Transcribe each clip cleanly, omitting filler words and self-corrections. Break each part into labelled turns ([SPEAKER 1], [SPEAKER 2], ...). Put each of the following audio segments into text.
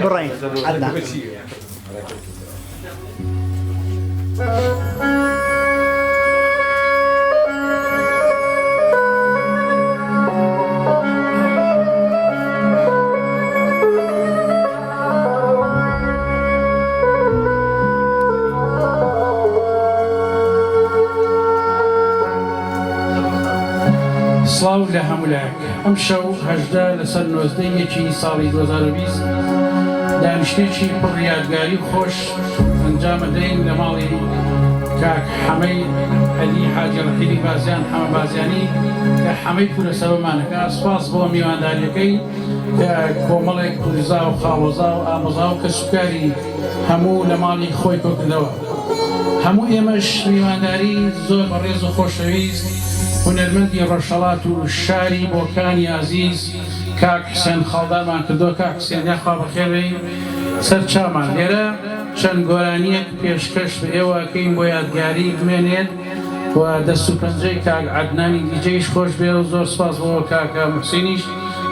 [SPEAKER 1] بڕین عەدنان.
[SPEAKER 2] سڵاو لە هەمولایەک ئەم شەو هەژدە لەسەر نۆزدەیەکی ساڵی 2020 دانیشتێکی پڕ یادگاری خۆش ئەنجامەدەین لە ماڵی کاک حەمەی عەلی حاجی ڕەحیلی بازیان حەمە بازیانی کە حەمەی پورەسەبەمانەکە. سوپاس بۆ میوانداریەکەی کە کۆمەڵێک پورزا و خاڵۆزا و ئامۆزا و کەسوکاری هەموو لە ماڵی خۆی کۆکردەوە. هەموو ئێمەش میوانداری زۆر بەڕێز و خۆشەویست هونەرمەندی ڕۆژهەڵات و شاری بۆکانی عەزیز کاک حسێن خاڵدارمان کردووە. کاک حسێن یاخوا بەخێربێی سەر چامان. لێرە چەند گۆرانیەک پێشکەش بە ئێوەکەین بۆ یادگاری بمێنێت و دەست و پەنجەی کاک عەدنانی دیجەیش خۆش بێ و زۆر سپاس بۆ کاکە موحسینیش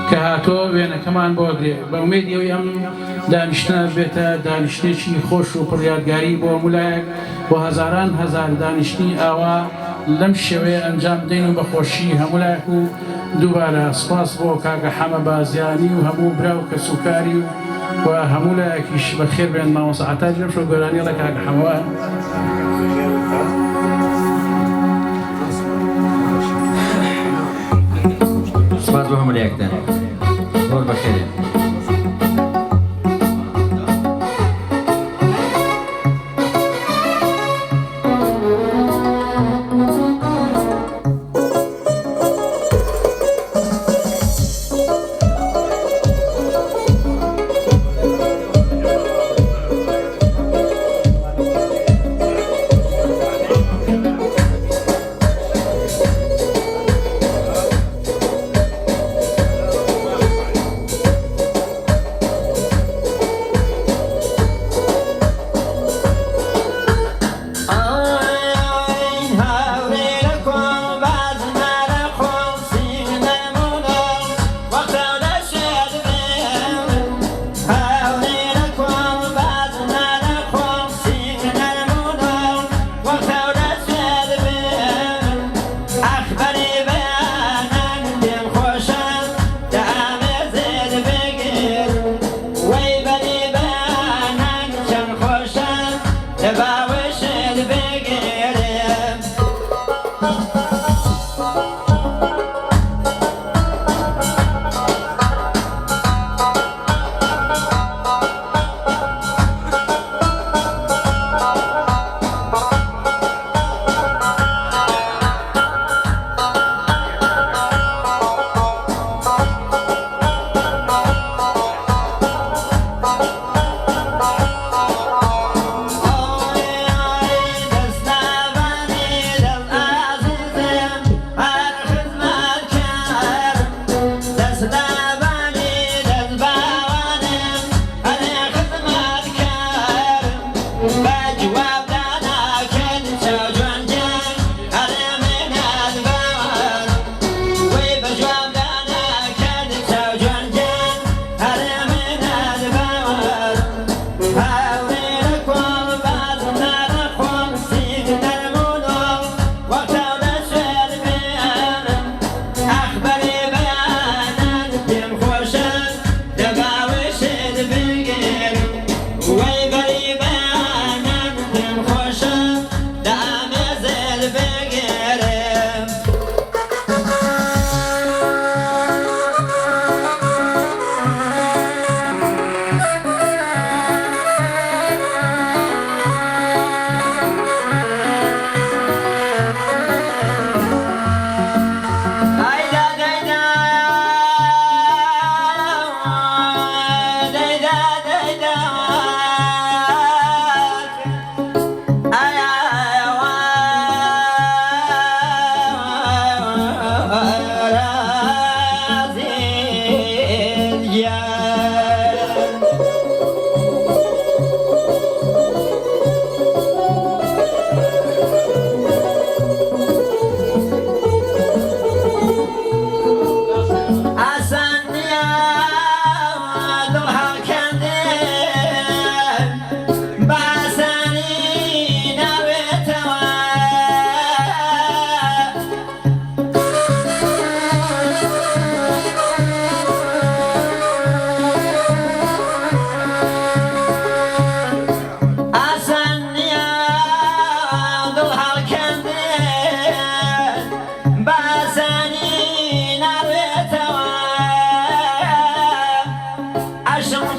[SPEAKER 2] کە هاتۆ وێنەکەمان بۆ گرێ. بە ئومێدی ئەوەی ئەم دانیشتنە بێتە دانیشتێکی خۆش و پڕیادگاری بۆ مولایەک بۆ هەزاران هەزار دانیشتنی ئاوا لەم شێوەیە ئەنجام دەین و بەخۆشی هەمولایەک و دووبارە سپاس بۆ کاکە حەمە بازیانی و هەموو برا و کەسوکاری و هەمولایەکیش بەخێر بێن. مامۆستا عەتاج لەم شەو گۆرانی لە کاکە حەمەوە.
[SPEAKER 3] سپاس بۆ هەمولایەکتان زۆر بەخێرێن.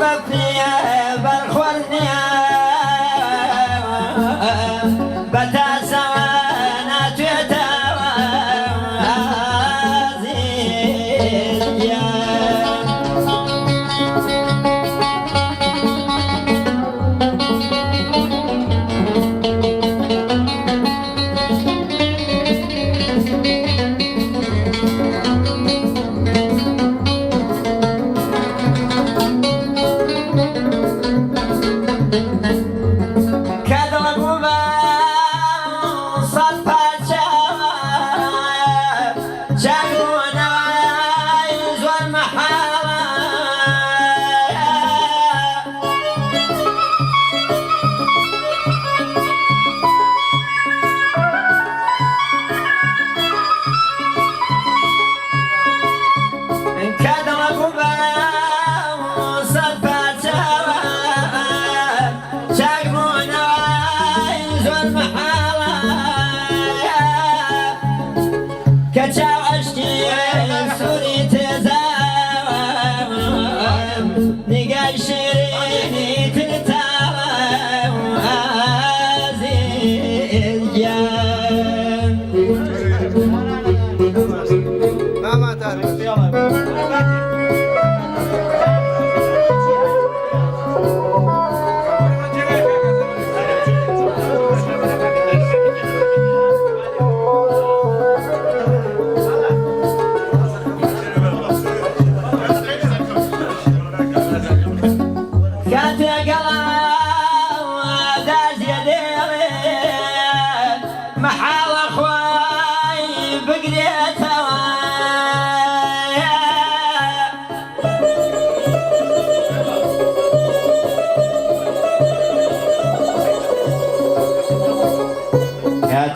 [SPEAKER 1] بەفریە بەرخۆرنیە بەتاسەوە ناتوێتەوە ئازیزیە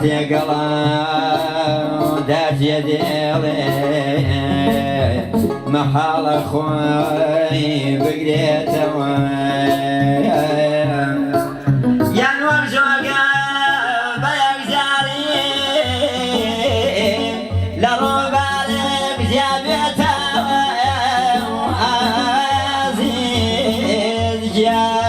[SPEAKER 1] تێگەڵا داژێ دێڵێ مەحاڵە خۆی بگرێتەوە یان وەک ژۆگە بە یەکجاری لە ڕۆبارێک جیابێتەوە ئازیز گیان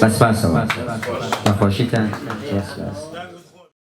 [SPEAKER 3] بەسپاسەوە بەخۆشیتان.